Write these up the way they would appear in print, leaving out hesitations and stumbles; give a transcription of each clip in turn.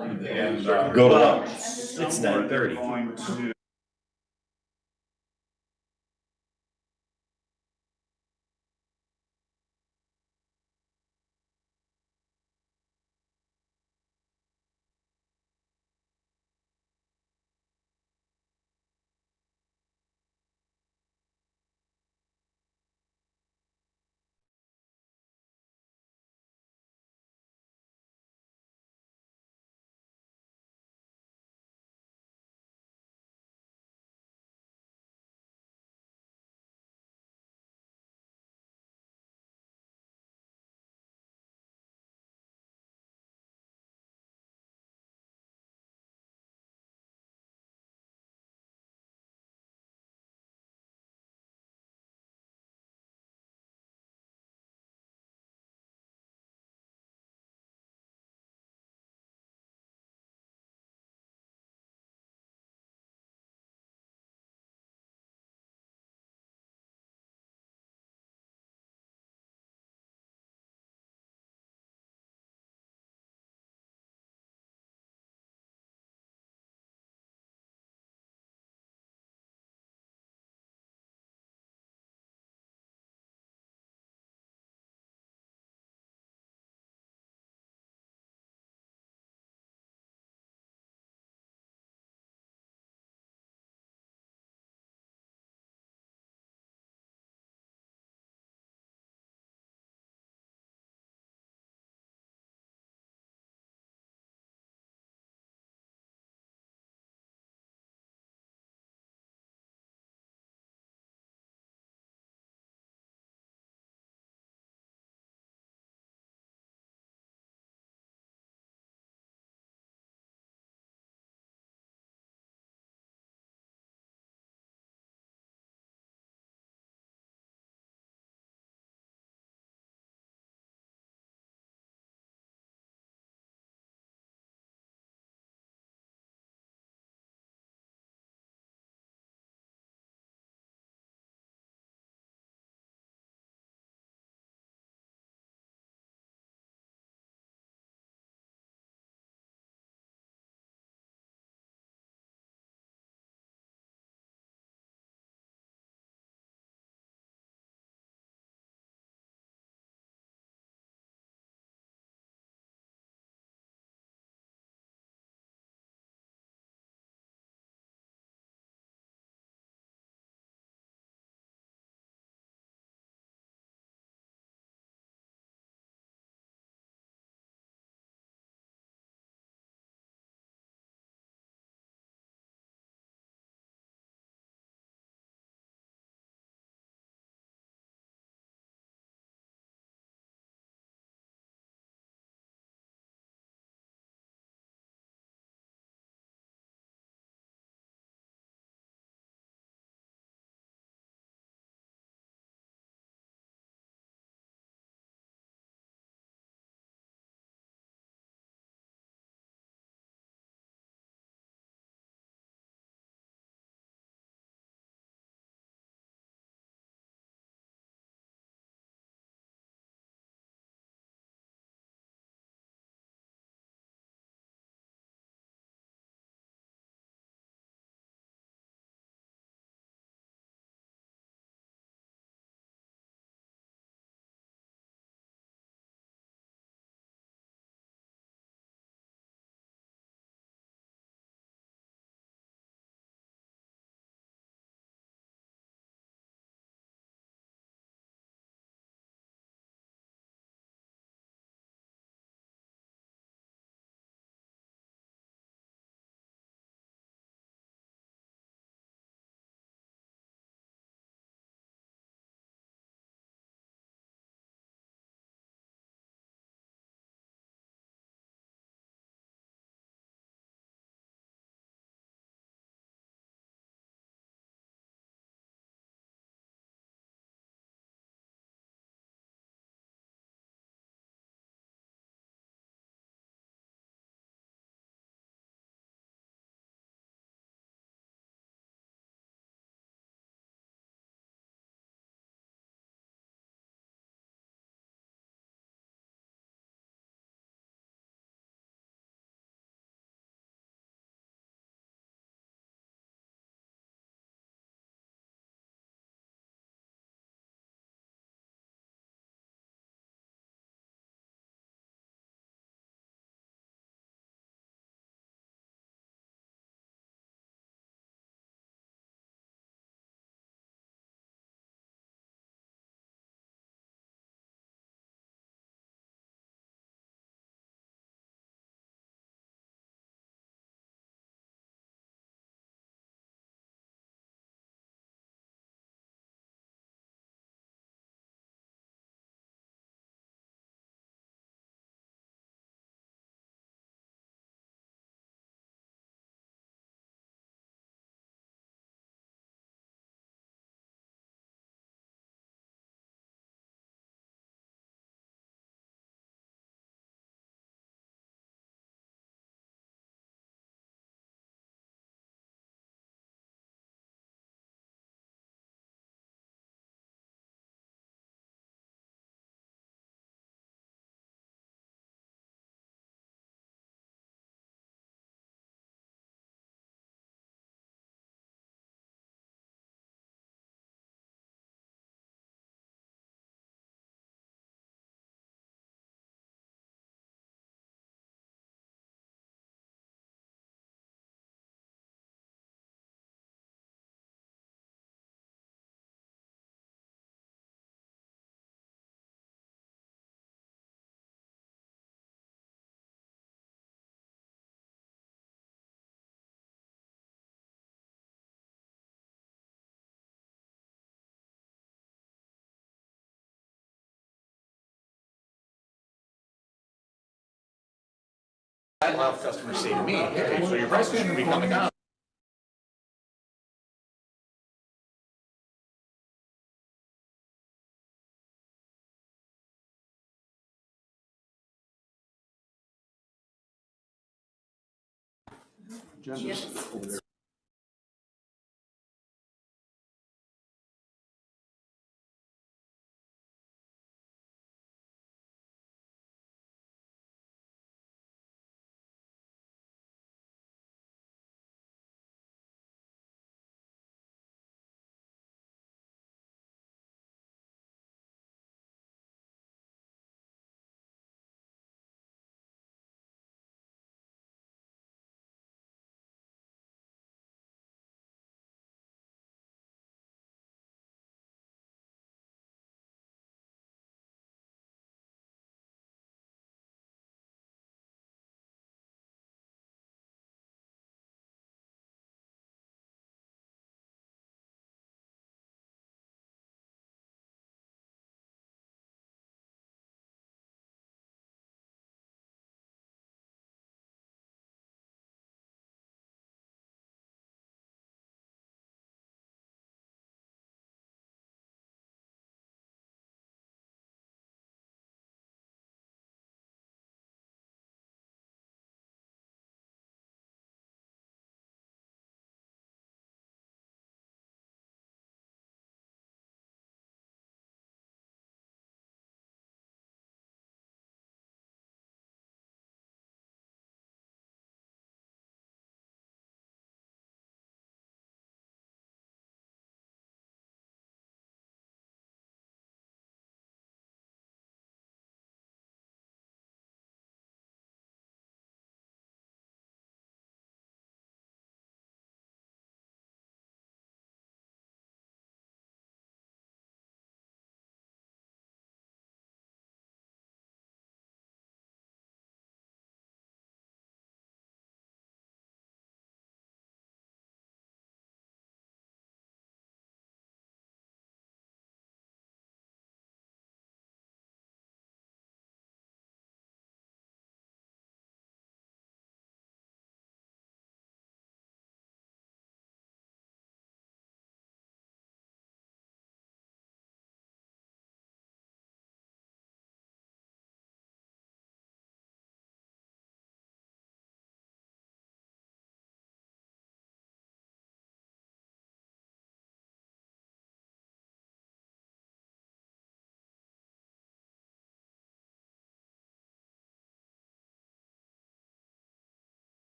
And Go to but lunch. It's somewhere they're 9:30. going to I have customers say to me, hey, so your prices should be coming down. Yes.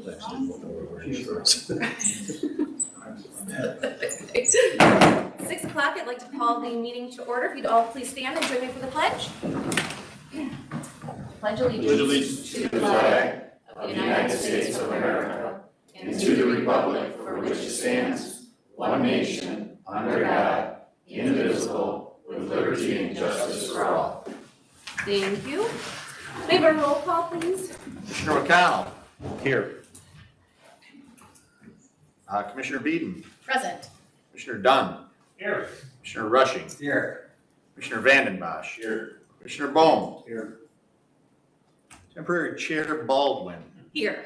6 o'clock, I'd like to call the meeting to order. If you'd all please stand and join me for the pledge. Pledge allegiance to the flag of the United States of America and to the republic for which it stands, one nation, under God, indivisible, with liberty and justice for all. Thank you. May I have a roll call, please? Commissioner McConnell. Here. Commissioner Beeden. Present. Commissioner Dunn. Here. Commissioner Rushing. Here. Commissioner Vandenbosch. Here. Commissioner Bohm. Here. Temporary Chair Baldwin. Here.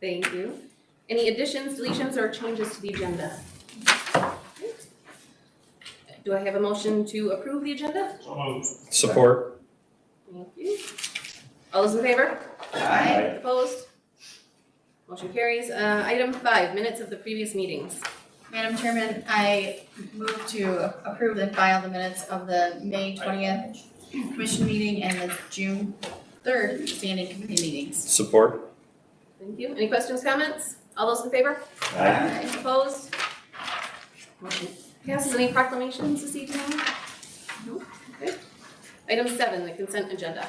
Thank you. Any additions, deletions, or changes to the agenda? Do I have a motion to approve the agenda? Support. Thank you. All those in favor? Aye. Opposed? Motion carries. Item 5, minutes of the previous meetings. Madam Chairman, I move to approve and file the minutes of the May 20th commission meeting and the June 3rd standing committee meetings. Support. Thank you. Any questions, comments? All those in favor? Aye. Opposed? Motion passes. Any proclamations this evening? No? Okay. Item 7, the consent agenda.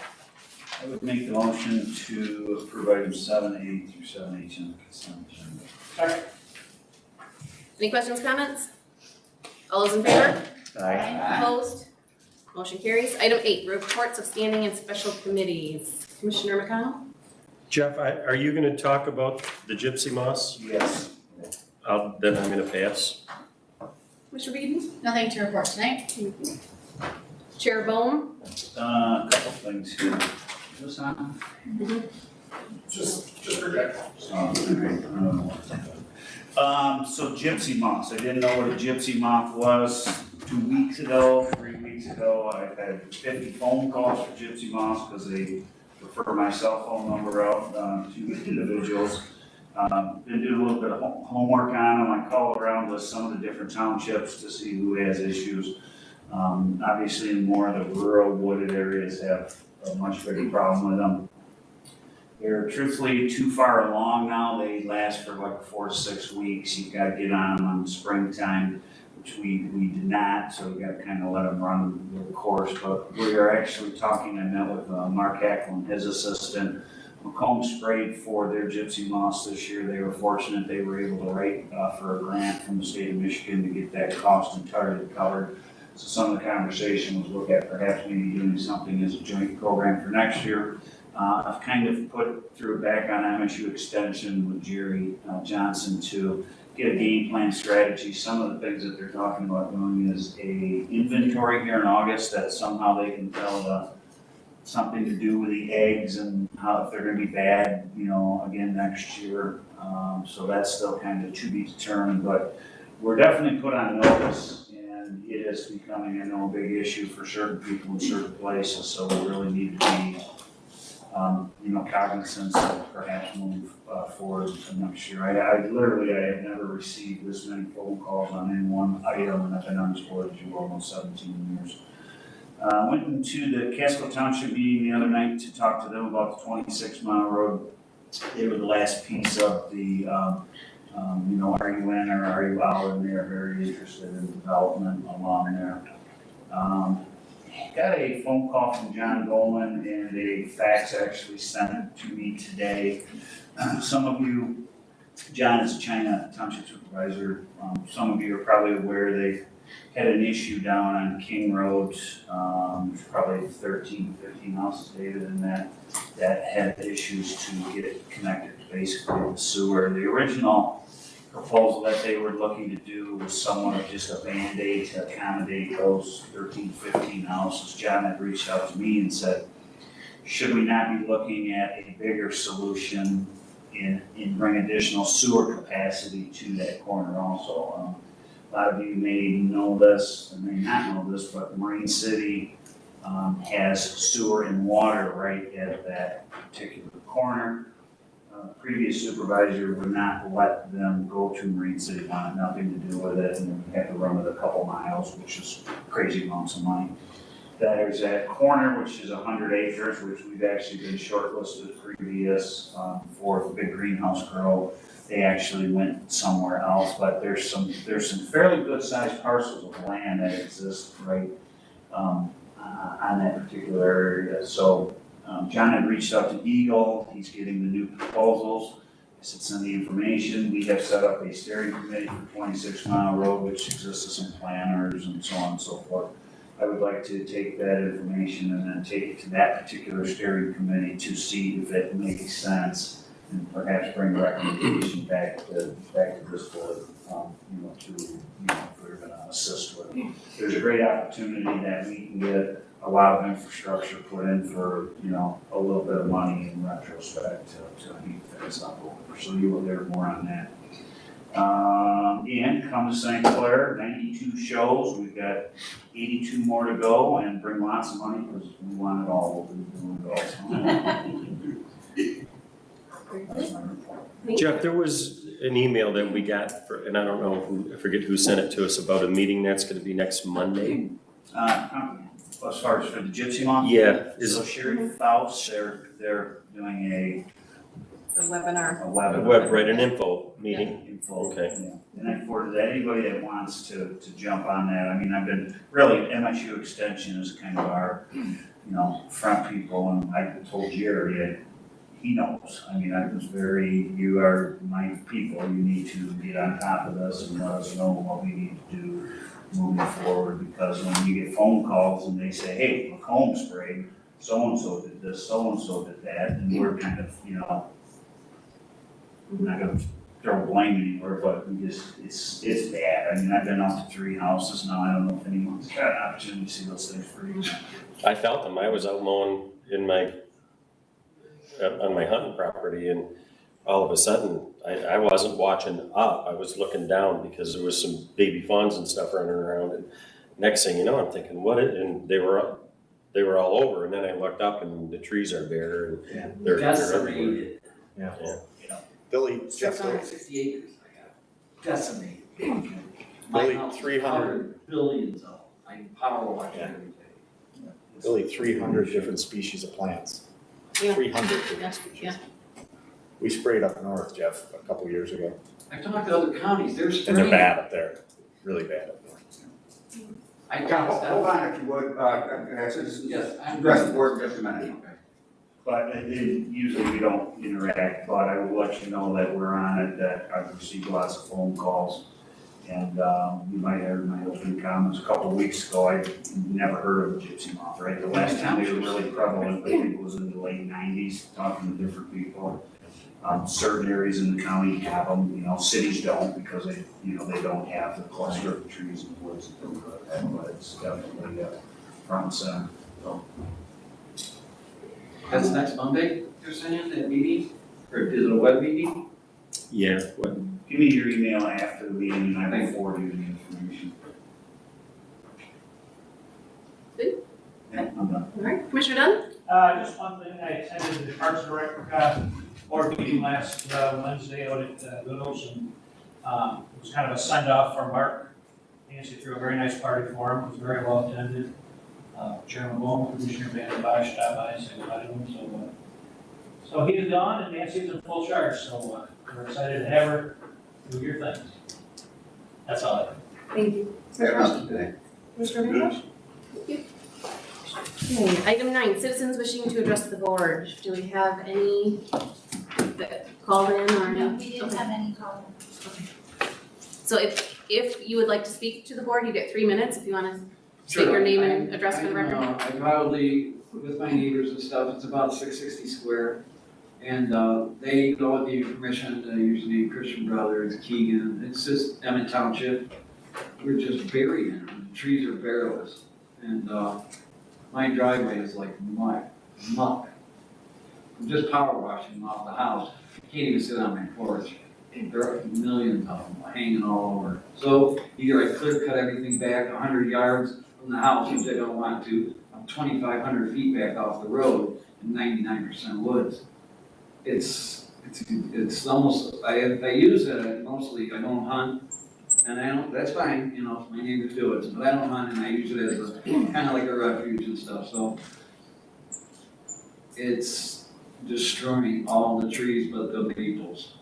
I would make the motion to approve items 7A through 7H on the consent agenda. Any questions, comments? All those in favor? Aye. Opposed? Motion carries. Item 8, reports of standing and special committees. Commissioner McConnell? Jeff, are you going to talk about the gypsy moss? Yes. Then I'm going to pass. Commissioner Beeden? Nothing to report tonight. Chair Bohm? A couple things here. Is this on? Just project. So gypsy moths, I didn't know what a gypsy moth was 2 weeks ago, 3 weeks ago. I've had 50 phone calls for gypsy moths because they refer my cell phone number out to individuals. Been doing a little bit of homework on them. I called around with some of the different townships to see who has issues. Obviously, more of the rural wooded areas have a much bigger problem with them. They're truthfully too far along now. They last for like 4 to 6 weeks. You've got to get on them in springtime, which we did not, so we got to kind of let them run their course. But we are actually talking, I met with Mark Hackle and his assistant. Macomb sprayed for their gypsy moths this year. They were fortunate they were able to write for a grant from the state of Michigan to get that cost entirely covered. So some of the conversation was look at perhaps maybe doing something as a joint program for next year. I've kind of put through it back on MSU Extension with Jerry Johnson to get a game plan strategy. Some of the things that they're talking about doing is a inventory here in August that somehow they can tell something to do with the eggs and how if they're going to be bad, again next year. So that's still kind of to be determined, but we're definitely put on notice, and it is becoming, I know, a big issue for certain people in certain places. So we really need to be, cognizant of perhaps move forward to next year. I have never received this many phone calls on any one item, and I've been on this board for almost 17 years. Went into the Casco Township meeting the other night to talk to them about the 26-mile road. They were the last piece of the, are you in or are you out? And they're very interested in development along there. Got a phone call from John Golan and a fax actually sent to me today. Some of you, John is a China Township Supervisor. Some of you are probably aware they had an issue down on King Road, probably 13, 15 houses later than that had issues to get it connected to basically the sewer. The original proposal that they were looking to do was somewhat of just a Band-Aid to accommodate those 13, 15 houses. John had reached out to me and said, should we not be looking at a bigger solution and bring additional sewer capacity to that corner also? A lot of you may know this and may not know this, but Marine City has sewer and water right at that particular corner. Previous supervisor would not let them go to Marine City, nothing to do with it, and they had to run it a couple miles, which is crazy amounts of money. There's that corner, which is 100 acres, which we've actually been shortlisted previous for the big greenhouse grow. They actually went somewhere else, but there's some fairly good sized parcels of land that exist right on that particular area. So John had reached out to Eagle. He's getting the new proposals. I said, send the information. We have set up a steering committee for 26 Mile Road, which consists of some planners and so on and so forth. I would like to take that information and then take it to that particular steering committee to see if it makes sense and perhaps bring a recommendation back to this board, if we're gonna assist with it. There's a great opportunity that we can get a lot of infrastructure put in for, a little bit of money in retrospect to heat things up over. So you will hear more on that. And come to St. Clair, 92 shows. We've got 82 more to go, and bring lots of money because we want it all. We'll do it all. Jeff, there was an email that we got, and I don't know, I forget who sent it to us, about a meeting that's going to be next Monday. As far as for the Gypsy Month? Yeah. So Sherry Faust, they're doing a webinar. An info meeting. Info, Okay. yeah. And I forwarded that, anybody that wants to jump on that. I mean, I've been, really, MSU Extension is kind of our, front people, and I told Jerry, he knows. I mean, I was you are my people, you need to get on top of this and let us know what we need to do moving forward, because when you get phone calls and they say, hey, Macomb sprayed, so-and-so did this, so-and-so did that, and we're kind of, I'm not gonna throw blame anywhere, but it's bad. I mean, I've been out to 3 houses now. I don't know if anyone's got an opportunity to see those things for you. I felt them. I was out mowing on my hunting property, and all of a sudden, I wasn't watching up. I was looking down because there was some baby fawns and stuff running around. And next thing you know, I'm thinking, and they were all over. And then I looked up, and the trees are bare, and they're everywhere. Yeah. Billy, Jeff, 60 acres I got. Decimated. Billy, My house 300 billions of them. I power wash every day. Billy, 300 different species of plants. Yeah. 300 different species. Yeah. We sprayed up north, Jeff, a couple years ago, I talked to other counties, they're and spraying. they're bad up there, really bad up there. I John, got hold on if you would, Yes, I'm- address the board in just a minute. Okay. But usually we don't interact, but I will let you know that we're on it, that I've received lots of phone calls. And you might have heard my opening comments a couple of weeks ago. I never heard of the gypsy moth, right? The last time they were really prevalent, I think it was in the late 90s, talking to different people. Certain areas in the county have them, cities don't, because they don't have the cluster of trees and woods and things like that, but it's definitely front and center. So, That's next Monday, you're saying, that meeting? Or is it a web meeting? Yeah. give me your email after the meeting and I will forward you the information. Good. Yeah, I'm done. All right, Commissioner Dunn? Just one thing, I attended the Parks and Rec board meeting last Wednesday out at Little's, and it was kind of a send-off for Mark. Nancy threw a very nice party for him, it was very well attended. Chairman Bohm, Commissioner Van Bosch stopped by and said hi to him, so he is gone and Nancy's in full charge, so we're excited to have her do your things. That's all I have. Thank you. Commissioner Van Bosch? Thank you. Okay, item 9, citizens wishing to address the board. Do we have any that called in or any? No, we didn't have any comments. So if you would like to speak to the board, you get 3 minutes if you want to state your name and address for the record. I probably, with my neighbors and stuff, it's about 660 square. And they go with the permission to use the name Christian Brothers, Keegan. It's just Emmett Township. We're just buried in them. The trees are barrels. And my driveway is like muck. I'm just power washing them off the house. I can't even sit on my porch. There are millions of them hanging all over. So either I clear cut everything back 100 yards from the house, which I don't want to. I'm 2,500 feet back off the road and 99% woods. It's almost, I use it mostly, I don't hunt. and I don't, that's fine, you know, if my neighbors do it, but I don't mind, and I use it as a, kind of like a refuge and stuff, so. It's destroying all the trees but the maples.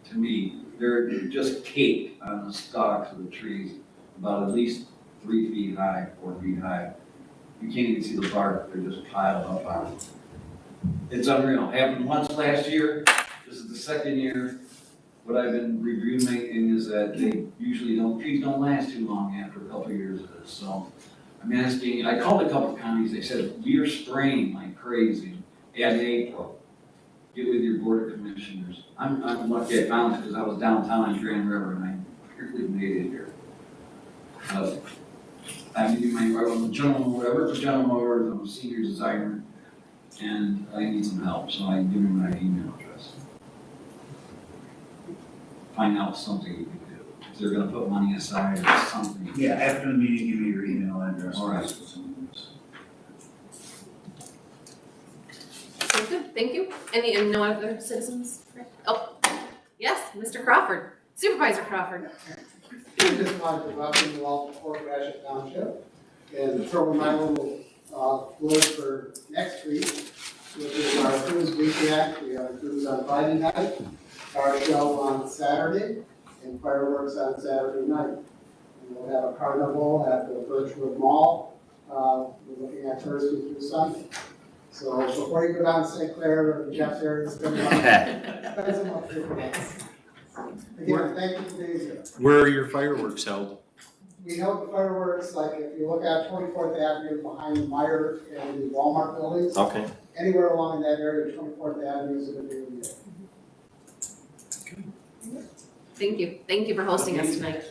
To me, they're just caked on the stalks of the trees, about at least 3 feet high, 4 feet high. You can't even see the bark, they're just piled up on it. It's unreal, happened once last year, this is the second year. What I've been reviewing is that they usually trees don't last too long after a couple of years of this, so. I'm asking, I called a couple of counties, they said, we're spraying like crazy in April. Get with your board of commissioners. I'm lucky I found it because I was downtown in Grand River and I barely made it here. I'm a gentleman, I work for General Motors, I'm a senior designer, and I need some help, so I give him my email address. Find out something we can do. If they're gonna put money aside or something. Yeah, after the meeting, give me your email address. All right. Sounds good, thank you. And no other citizens? Oh, yes, Mr. Crawford, Supervisor Crawford. I just wanted to welcome you all to Fort Gratiot Township and throw in my little word for next week, which is our cruise weekend. We have a cruise on Friday night, our show on Saturday, and fireworks on Saturday night. And we'll have a carnival at the Birchwood Mall. We're looking at Thursday through Sunday. So before you go down to St. Clair or Jeff's area, spend some up here for us. Again, thank you for being here. Where are your fireworks held? We held the fireworks, like if you look at 24th Avenue behind Meyer and the Walmart buildings, Okay. anywhere along that area, 24th Avenue is going to be Thank you for hosting us tonight.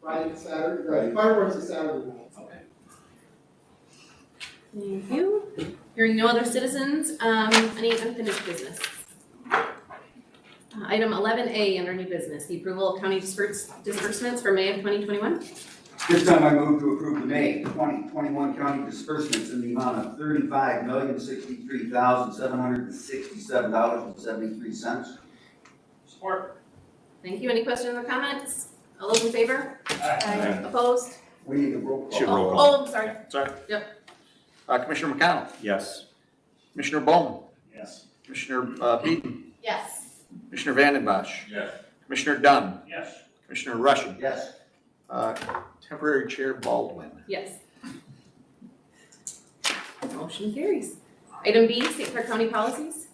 Friday to Saturday, right, fireworks is Saturday night. Okay. Thank you. Hearing no other citizens, any unfinished business? Item 11A under new business, the approval of county disbursements for May of 2021. This time I move to approve the May 2021 county disbursements in the amount of $35,063,767.73. Support. Thank you. Any questions or comments? All those in favor? Aye. Opposed? We need a roll call. Should roll. Oh, I'm sorry. Sorry. Yep. Commissioner McConnell, Yes. Commissioner Bowman, Yes. Commissioner Beaton, Yes. Commissioner Vandenbosch, Yes. Commissioner Dunn, Yes. Commissioner Rushing, Yes. Temporary Chair Baldwin. Yes. Motion carries. Item B, St. Clair County policies.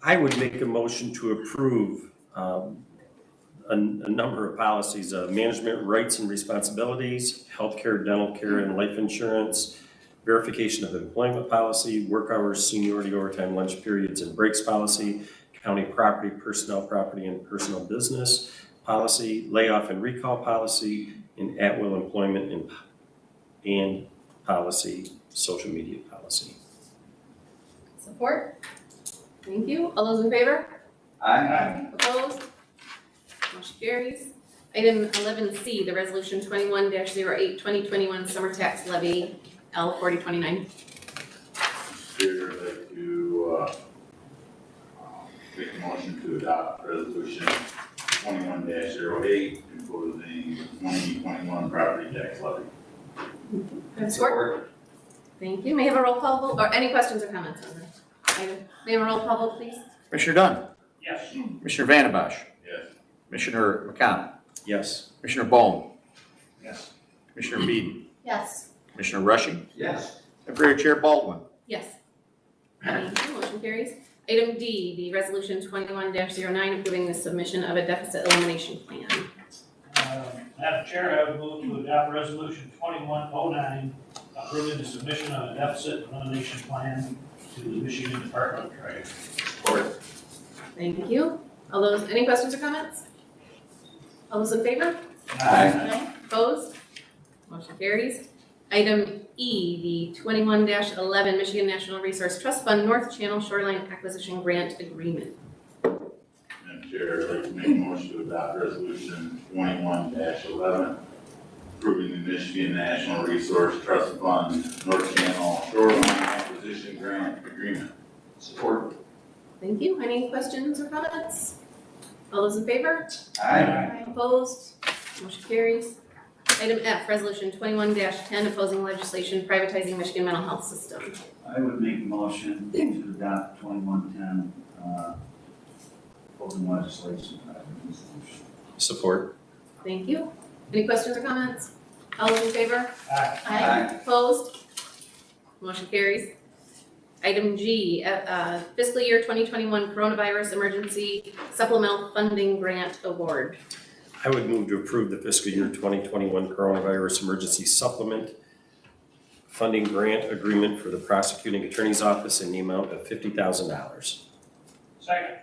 I would make a motion to approve a number of policies, management rights and responsibilities, healthcare, dental care, and life insurance, verification of employment policy, work hours, seniority, overtime, lunch periods, and breaks policy, county property, property, and personal business policy, layoff and recall policy, and at-will employment and policy, social media policy. Support. Thank you. All those in favor? Aye. Opposed? Motion carries. Item 11C, the resolution 21-08, 2021 summer tax levy, L 4029. Chair, I'd like to make a motion to adopt resolution 21-08 imposing 2021 property tax levy. Support. Thank you. May I have a roll call vote, or any questions or comments on this item? May I have a roll call vote, please? Commissioner Dunn, Yes. Commissioner Vandenbosch, Yes. Commissioner McConnell, Yes. Commissioner Bowman, Yes. Commissioner Beaton, Yes. Commissioner Rushing, Yes. Temporary Chair Baldwin. Yes. Thank you. Motion carries. Item D, the resolution 21-09, approving the submission of a deficit elimination plan. Madam Chair, I would move to adopt resolution 2109, approving the submission of a deficit elimination plan to the Michigan Department of Trade. Support. Thank you. All those, any questions or comments? All those in favor? Aye. Opposed? Motion carries. Item E, the 21-11 Michigan National Resource Trust Fund North Channel Shoreline Acquisition Grant Agreement. Madam Chair, I'd like to make a motion to adopt resolution 21-11 approving the Michigan National Resource Trust Fund North Channel Shoreline Acquisition Grant Agreement. Support. Thank you. Any questions or comments? All those in favor? Aye. Opposed? Motion carries. Item F, Resolution 21-10, opposing legislation privatizing Michigan mental health system. I would make a motion to adopt 2110, open legislation. Support. Thank you. Any questions or comments? All those in favor? Aye. Opposed? Motion carries. Item G, fiscal year 2021 coronavirus emergency supplemental funding grant award. I would move to approve the fiscal year 2021 coronavirus emergency supplement funding grant agreement for the prosecuting attorney's office in the amount of $50,000. Second.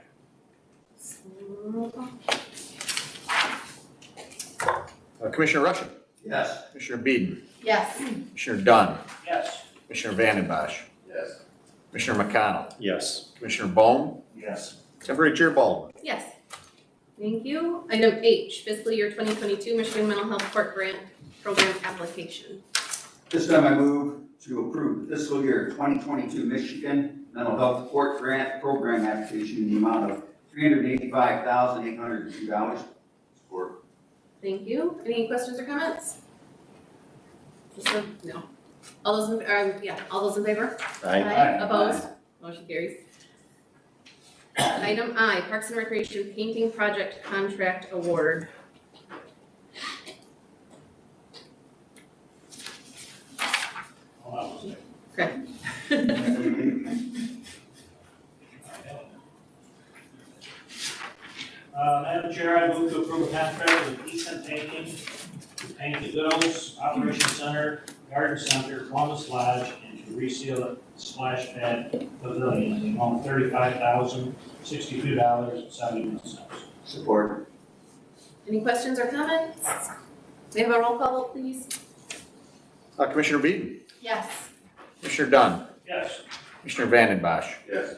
Commissioner Rushing, Yes. Commissioner Beeden, Yes. Commissioner Dunn, Yes. Commissioner Vanden Bosch, Yes. Commissioner McConnell, Yes. Commissioner Bohm, Yes. Temporary Chair Baldwin. Yes. Thank you. Item H, fiscal year 2022 Michigan Mental Health Court Grant Program application. This time I move to approve the fiscal year 2022 Michigan Mental Health Court Grant Program application in the amount of $385,802. Support. Thank you. Any questions or comments? No. All those in favor? Aye. Opposed? Motion carries. Item I, Parks and Recreation Painting Project Contract Award. Hold on one second. Okay. Madam Chair, I move to approve a contract with Easton Painting to paint the Goods Operation Center, Garden Center, Columbus Lodge, and to reseal the splash pad pavilion in the amount of $35,062.71. Support. Any questions or comments? May I have a roll call vote, please? Commissioner Beeden, Yes. Commissioner Dunn, Yes. Commissioner Vanden Bosch, Yes.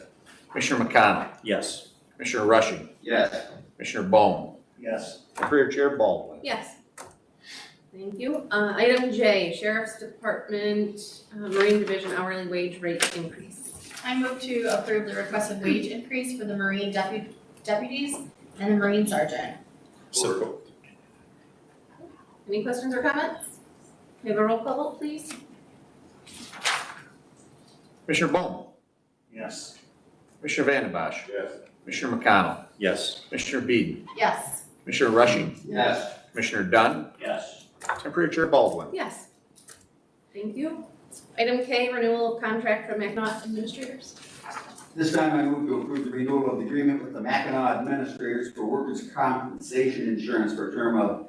Commissioner McConnell, Yes. Commissioner Rushing, Yes. Commissioner Bohm, Yes. Temporary Chair Baldwin. Yes. Thank you. Item J, Sheriff's Department, Marine Division hourly wage rate increase. I move to approve the requested wage increase for the Marine deputies and the Marine sergeant. Support. Any questions or comments? May I have a roll call vote, please? Commissioner Bohm, Yes. Commissioner Vanden Bosch, Yes. Commissioner McConnell, Yes. Commissioner Beeden, Yes. Commissioner Rushing, Yes. Commissioner Dunn, Yes. Temporary Chair Baldwin. Yes. Thank you. Item K, renewal of contract for Mackinac administrators. This time I move to approve the renewal of the agreement with the Mackinac administrators for workers' compensation insurance for a term of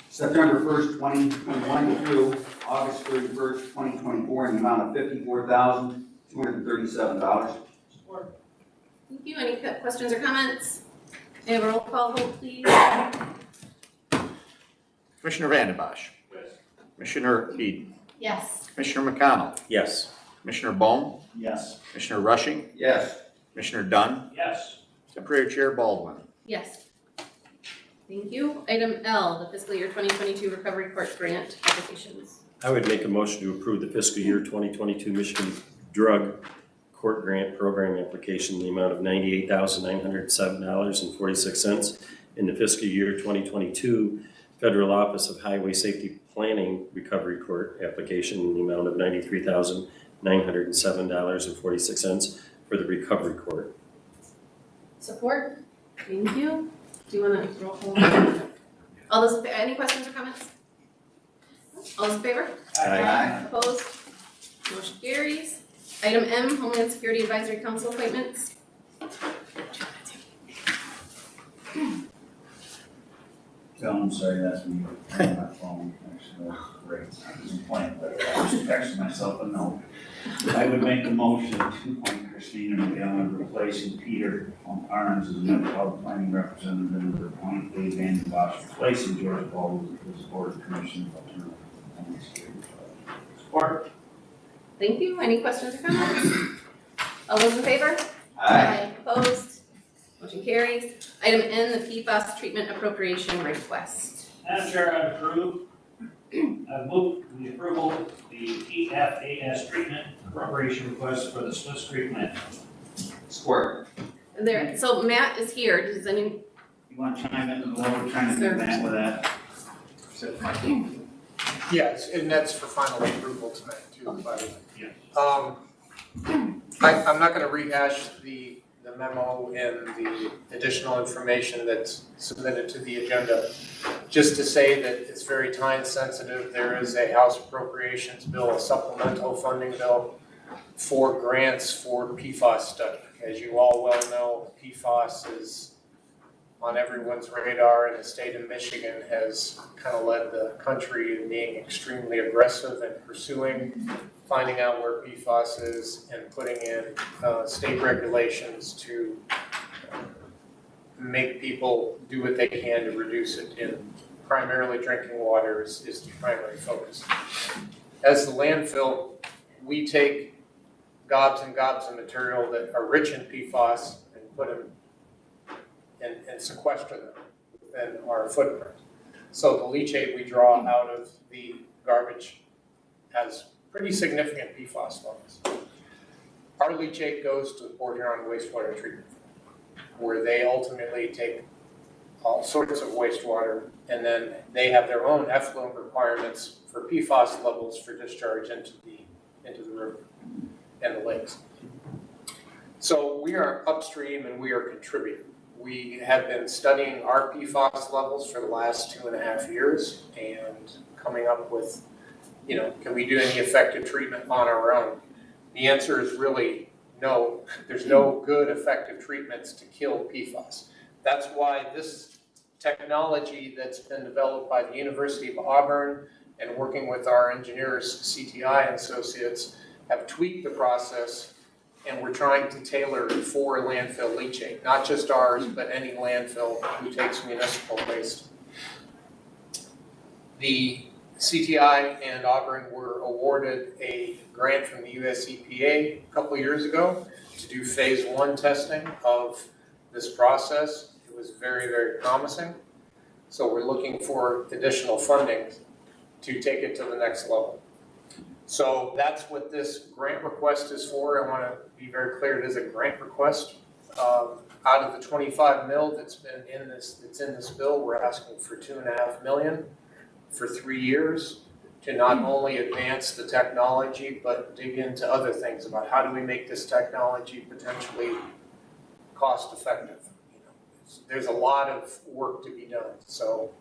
September 1st, 2021 through August 31st, 2024 in the amount of $54,237. Support. Thank you. Any questions or comments? May I have a roll call vote, please? Commissioner Vanden Bosch, Yes. Commissioner Beeden, Yes. Commissioner McConnell, Yes. Commissioner Bohm, Yes. Commissioner Rushing, Yes. Commissioner Dunn, Yes. Temporary Chair Baldwin. Yes. Thank you. Item L, the fiscal year 2022 recovery court grant applications. I would make a motion to approve the fiscal year 2022 Michigan Drug Court Grant Program application in the amount of $98,907.46 in the fiscal year 2022 Federal Office of Highway Safety Planning Recovery Court application in the amount of $93,907.46 for the recovery court. Support. Thank you. Do you want to roll call? All those, any questions or comments? All those in favor? Aye. Opposed? Motion carries. Item M, Homeland Security Advisory Council appointments. John, I'm sorry, that's me on my phone, actually, great, I was playing, but I was texting myself a note. I would make a motion to appoint Christina McGowan replacing Peter Arns as the Metropolitan Planning Representative, and to appoint Dave Van Bosch replacing George Paul as the Board of Commissioners of Homeland Security. Support. Thank you. Any questions or comments? All those in favor? Aye. Opposed? Motion carries. Item N, the PFAS treatment appropriation request. Madam Chair, I approve. I move the approval of the PFAS treatment appropriation request for the Swiss Creek plant. Support. There, so Matt is here. Does any, You want to chime in a little, we're trying to do that with that? Yes, and that's for final approval tonight too, by the way. Yeah. I'm not gonna rehash the memo and the additional information that's submitted to the agenda. Just to say that it's very time sensitive, there is a House Appropriations Bill, a supplemental funding bill for grants for PFAS study. As you all well know, PFAS is on everyone's radar, and the state of Michigan has kind of led the country in being extremely aggressive in pursuing, finding out where PFAS is, and putting in state regulations to make people do what they can to reduce it in primarily drinking water is the primary focus. As the landfill, we take gobs and gobs of material that are rich in PFAS and put them and sequester them within our footprint. So the leachate we draw out of the garbage has pretty significant PFAS levels. Our leachate goes to the Port Huron wastewater treatment, where they ultimately take all sorts of wastewater, and then they have their own effluent requirements for PFAS levels for discharge into the river and the lakes. So we are upstream and we are contributing. We have been studying our PFAS levels for the last 2.5 years and coming up with, can we do any effective treatment on our own? The answer is really no. There's no good effective treatments to kill PFAS. That's why this technology that's been developed by the University of Auburn and working with our engineers, CTI and Associates, have tweaked the process, and we're trying to tailor it for landfill leachate, not just ours, but any landfill who takes municipal waste. The CTI and Auburn were awarded a grant from the US EPA a couple of years ago to do phase 1 testing of this process. It was very, very promising. So we're looking for additional funding to take it to the next level. So that's what this grant request is for. I want to be very clear, it is a grant request. Out of the 25 mil that's in this bill, we're asking for $2.5 million for 3 years to not only advance the technology, but dig into other things about how do we make this technology potentially cost effective. There's a lot of work to be done. So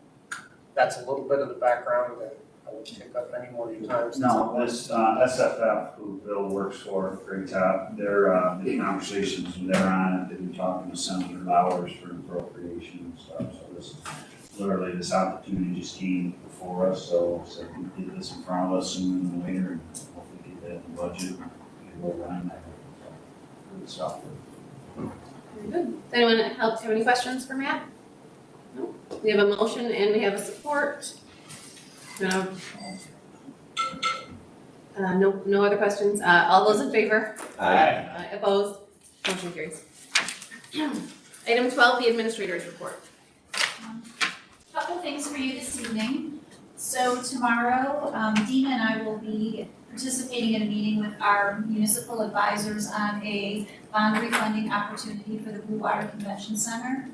that's a little bit of the background that I won't take up any more of your time. No, this SFF, who Bill works for, Great Top, their conversations when they're on it, they've been talking to Senator Bowers for appropriation and stuff. So this opportunity just came before us, so we get this in front of us sooner than later, and hopefully get that in the budget and we'll run that. So, good stuff. Very good. Does anyone else have any questions for Matt? No. We have a motion and we have a support. No other questions. All those in favor? Aye. Opposed? Motion carries. Item 12, the administrator's report. Couple things for you this evening. So tomorrow, Dina and I will be participating in a meeting with our municipal advisors on a bond refunding opportunity for the Blue Water Convention Center.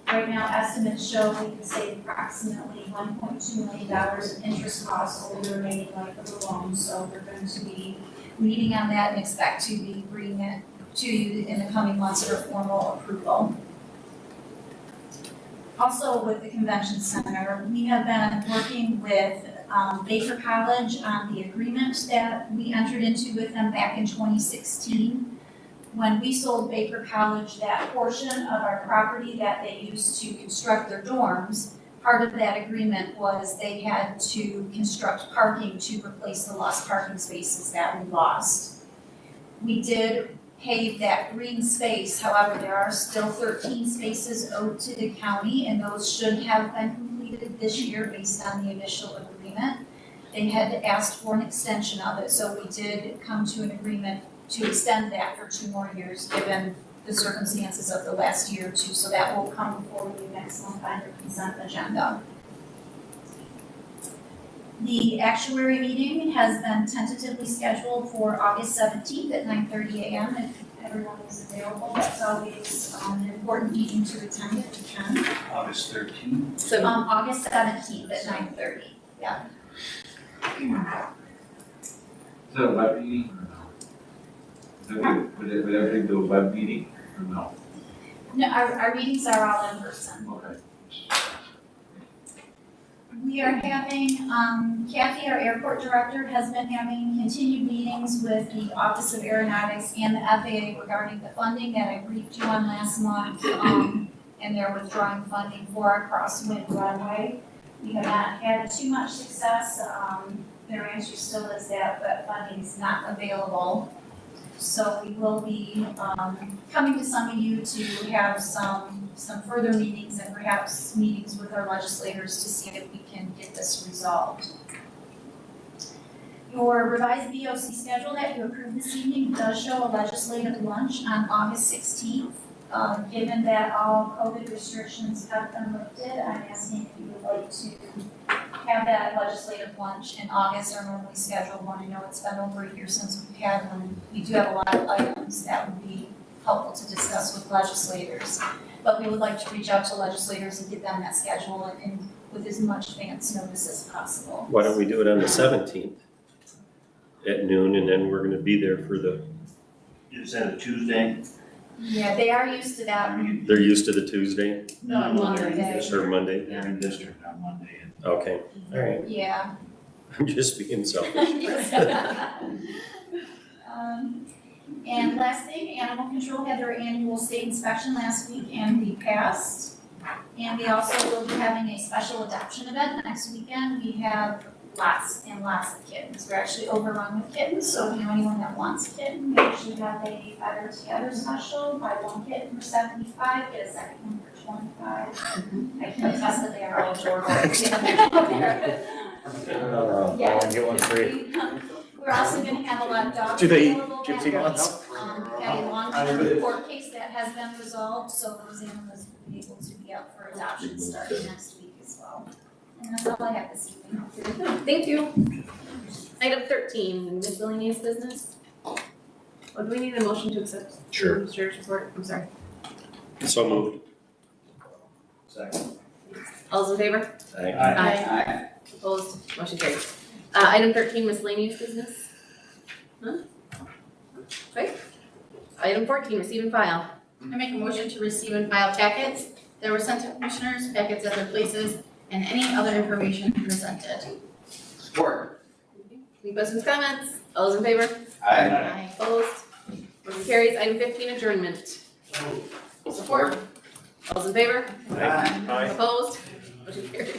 Right now, estimates show we could save approximately $1.2 million in interest costs over the remaining life of the loan. So we're going to be meeting on that and expect to be bringing it to you in the coming months for formal approval. Also with the convention center, we have been working with Baker College on the agreement that we entered into with them back in 2016. When we sold Baker College that portion of our property that they used to construct their dorms, part of that agreement was they had to construct parking to replace the lost parking spaces that we lost. We did pave that green space, however, there are still 13 spaces owed to the county, and those should have been completed this year based on the initial agreement. They had asked for an extension of it, so we did come to an agreement to extend that for 2 more years, given the circumstances of the last year or two, so that will come before you next month on your consent agenda. The actuary meeting has been tentatively scheduled for August 17th at 9:30 a.m. everyone is available. That's always an important meeting to attend if you can. August 13th. So, August 17th at 9:30. Is that a web meeting or no? Would everything do a web meeting or no? No, our meetings are all in person. Okay. We are having, Kathy, our airport director, has been having continued meetings with the Office of Aeronautics and the FAA regarding the funding that I briefed you on last month, and they're withdrawing funding for our crosswind runway. We have not had too much success, their answer still is that, but funding is not available. So we will be, coming to some of you to have some further meetings and perhaps meetings with our legislators to see if we can get this resolved. Your revised VOC schedule that you approved this evening does show a legislative lunch on August 16th. Given that all COVID restrictions have been lifted, I'm asking if you would like to have that legislative lunch in August, our normally scheduled one. I know it's been over a year since we've had one. We do have a lot of items that would be helpful to discuss with legislators. But we would like to reach out to legislators and get them that schedule and with as much advance notice as possible. Why don't we do it on the 17th at noon, and then we're gonna be there for the, Is that a Tuesday? Yeah, they are used to that. they're used to the Tuesday No, Monday. or Monday? They're in district on Monday. Okay, all right. Yeah. I'm just being selfish. And last thing, animal control had their annual state inspection last week and we passed. And we also will be having a special adoption event next weekend. We have lots and lots of kittens. We're actually overrun with kittens, so if you know anyone that wants a kitten, we actually have a Better Together special. Buy one kitten for $75, get a second one for $25. I can attest that they are all adorable. Buy one, get one free. We're also gonna have a lot of dogs Do they eat available that gypsy week. moths? We have a long-term court case that has been resolved, so those animals will be able to be up for adoption starting next week as well. And that's all I have this evening. thank you. Item 13, miscellaneous business. Oh, do we need a motion to accept? Sure. the Sheriff's report, I'm sorry. So moved. Second. All those in favor? Aye. Aye. Opposed, motion carries. Item 13, miscellaneous business. None? Okay. Item 14, receive and file. I make a motion to receive and file packets that were sent to commissioners, packets at their places, and any other information presented. Support. Any questions, comments? All those in favor? Aye. Opposed? Motion carries. Item 15, adjournment. Support. All those in favor? Aye. Opposed? Motion carries.